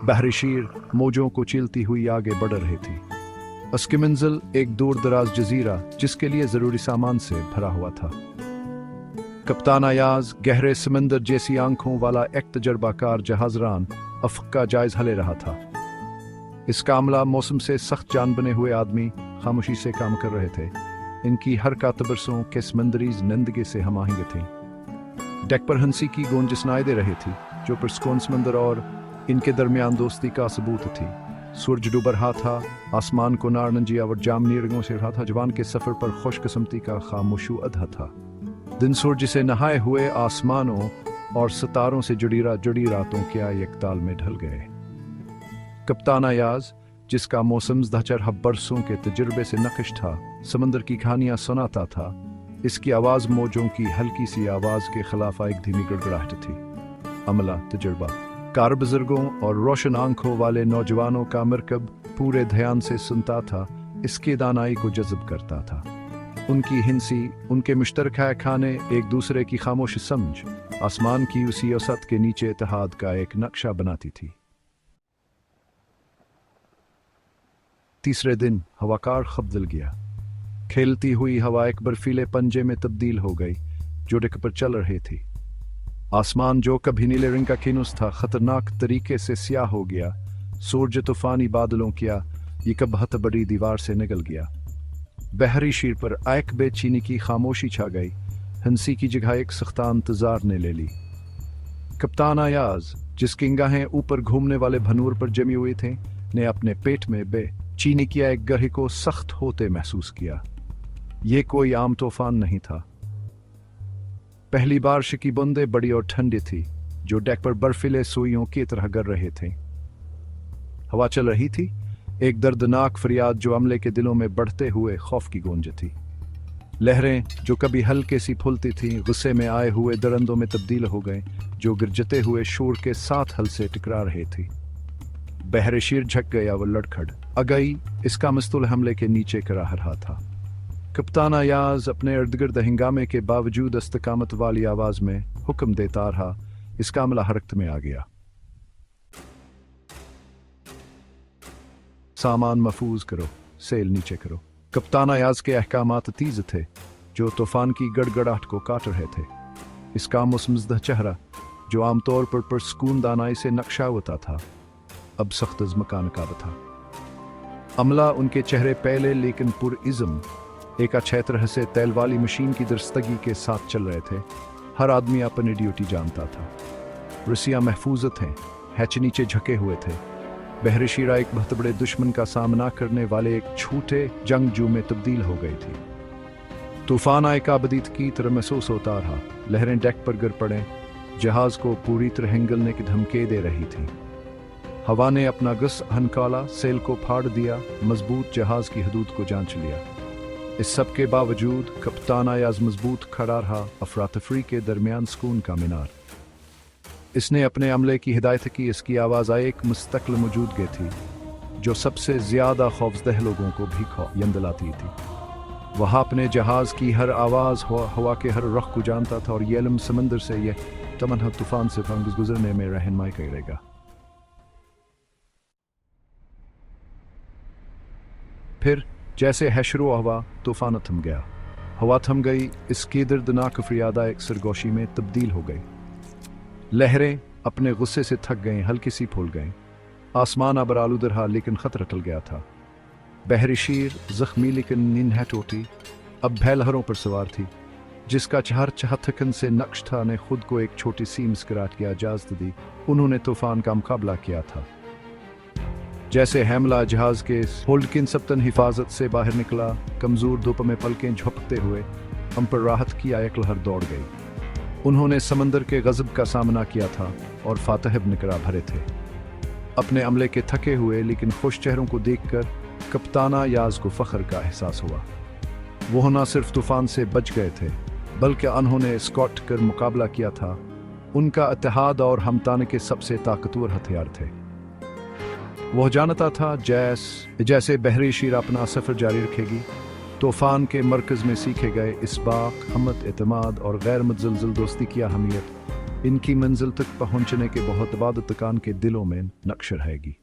बहरी शीर मौजों को चीलती हुई आगे बढ़ रही थी। उसकी मंजिल एक दूर दराज जजीरा जिसके लिए जरूरी सामान से भरा हुआ था। कप्तान अयाज गहरे समंदर जैसी आंखों वाला एक तजर्बाकार जहाजरान अफक का जायज हले रहा था। इसका अमला मौसम से सख्त जान बने हुए आदमी खामोशी से काम कर रहे थे। इनकी हर का तबरसों के समंदरी नंदगे से हमाहिंग थी। डेक पर हंसी की गूंज सुनाई दे रही थी जो पुरस्कून समंदर और इनके दरमियान दोस्ती का सबूत थी। सूरज डूब रहा था, आसमान को नारंगी और जामनी रंगों से रहा था। जवान के सफर पर खुशकिस्मती का खामोशु अधा था। दिन सूरज से नहाए हुए आसमानों और सितारों से जुड़ी रातों क्या एक ताल में ढल गए। कप्तान अयाज जिसका मौसम दहचर बरसों के तजुर्बे से नक्श था, समंदर की कहानियां सुनाता था। इसकी आवाज मौजों की हल्की सी आवाज के खिलाफ एक धीमी गड़गड़ाहट थी। अमला तजुर्बा कार बुजुर्गों और रोशन आंखों वाले नौजवानों का मरकब पूरे ध्यान से सुनता था। इसकी दानाई को जज्ब करता था। उनकी हिंसी, उनके मुश्तरका खाने, एक दूसरे की खामोश समझ आसमान की उसी औसत के नीचे इत्तेहाद का एक नक्शा बनाती थी। तीसरे दिन हवाकार खबदल गया। खेलती हुई हवा एक बर्फीले पंजे में तब्दील हो गई जो डेक पर चल रही थी। आसमान जो कभी नीले रंग का खीनुस था खतरनाक तरीके से स्याह हो गया। सूरज तूफानी बादलों किया ये कब बड़ी दीवार से निकल गया। बहरी शीर पर एक बेचीनी की खामोशी छा गई। हंसी की जगह एक सख्ता इंतजार ने ले ली। कप्तान अयाज जिसकी निगाहें ऊपर घूमने वाले भनूर पर जमी हुई थे ने अपने पेट में चीनी किया एक गरही को सख्त होते महसूस किया। ये कोई आम तूफान नहीं था। पहली बारिश की बूंदें बड़ी और ठंडी थी जो डेक पर बर्फीले सुइयों की तरह गर रहे थे। हवा चल रही थी, एक दर्दनाक फरियाद जो अमले के दिलों में बढ़ते हुए खौफ की गूंज थी। लहरें जो कभी हल्के सी फूलती थीं गुस्से में आए हुए दरंदों में तब्दील हो गए जो गिरजते हुए शोर के साथ हल से टकरा रहे थे। बहरे शीर झक गया वो लड़खड़ अगई इसका मस्तूल हमले के नीचे करा रहा था। कप्तान अयाज अपने इर्द-गिर्द हंगामे के बावजूद इस्तकामत वाली आवाज में हुक्म देता रहा। इसका अमला हरकत में आ गया। सामान महफूज करो, सेल नीचे करो। कप्तान अयाज के अहकामात तेज थे जो तूफान की गड़गड़ाहट को काट रहे थे। इसका मुसमज़दा चेहरा जो आमतौर पर पुरस्कून दानाई से नक्शा होता था अब सख्त मकान का था। अमला उनके चेहरे पहले लेकिन पुरइज़्म एक अच्छे तरह से तेल वाली मशीन की दरस्तगी के साथ चल रहे थे। हर आदमी अपनी ड्यूटी जानता था। रस्सियां महफूज थे, हैच नीचे झके हुए थे। बहरी शीरा एक बहुत बड़े दुश्मन का सामना करने वाले एक छोटे जंगजू में तब्दील हो गई थी। तूफान आए काबदीत की तरह महसूस होता रहा। लहरें डेक पर गिर पड़े, जहाज को पूरी तरह हिंगलने की धमकी दे रही थी। हवा ने अपना गस हनकाला, सेल को फाड़ दिया, मजबूत जहाज की हदूद को जांच लिया। इस सब के बावजूद कप्तान अयाज मजबूत खड़ा रहा, अफरा-तफरी के दरमियान सुकून का मीनार। इसने अपने अमले की हिदायत की। इसकी आवाज़ एक मुस्तकिल मौजूदगी थी जो सबसे ज़्यादा खौफजदा लोगों को भी यंदलाती थी। वह अपने जहाज की हर आवाज़ हवा के हर रुख को जानता था और ये इल्म समंदर से यह तमन्ना तूफान से गुजरने में रहनुमाई करेगा। फिर जैसे हैशरो हवा तूफान थम गया। हवा थम गई, इसकी दर्दनाक फरियादा एक सरगोशी में तब्दील हो गई। लहरें अपने गुस्से से थक गईं, हल्की सी फूल गईं। आसमान अब आलूदा रहा लेकिन खतरा टल गया था। बहरी शीर जख्मी लेकिन नींद टूटी अब भय लहरों पर सवार थी। जिसका चहथकन से नक्श था ने खुद को एक छोटी सी मुस्कुराहट की इजाजत दी। उन्होंने तूफान का मुकाबला किया था। जैसे हमला जहाज के होल्डकिन सप्तन हिफाजत से बाहर निकला, कमजोर धूप में पलकें झपकते हुए हम पर राहत की एक लहर दौड़ गई। उन्होंने समंदर के गजब का सामना किया था और फातह निकरा भरे थे। अपने अमले के थके हुए लेकिन खुश चेहरों को देखकर कप्तान अयाज को फख्र का एहसास हुआ। वो न सिर्फ तूफान से बच गए थे बल्कि उन्होंने स्कॉट कर मुकाबला किया था। उनका इत्तेहाद और हमताने के सबसे ताकतवर हथियार थे। वह जानता था जैसे बहरी शीर अपना सफ़र जारी रखेगी, तूफान के मरकज़ में सीखे गए इसबाक, हिम्मत, एतमाद और गैर मुतज़लज़ल दोस्ती की अहमियत इनकी मंजिल तक पहुंचने के बहुत बाद तकान के दिलों में नक्श रहेगी।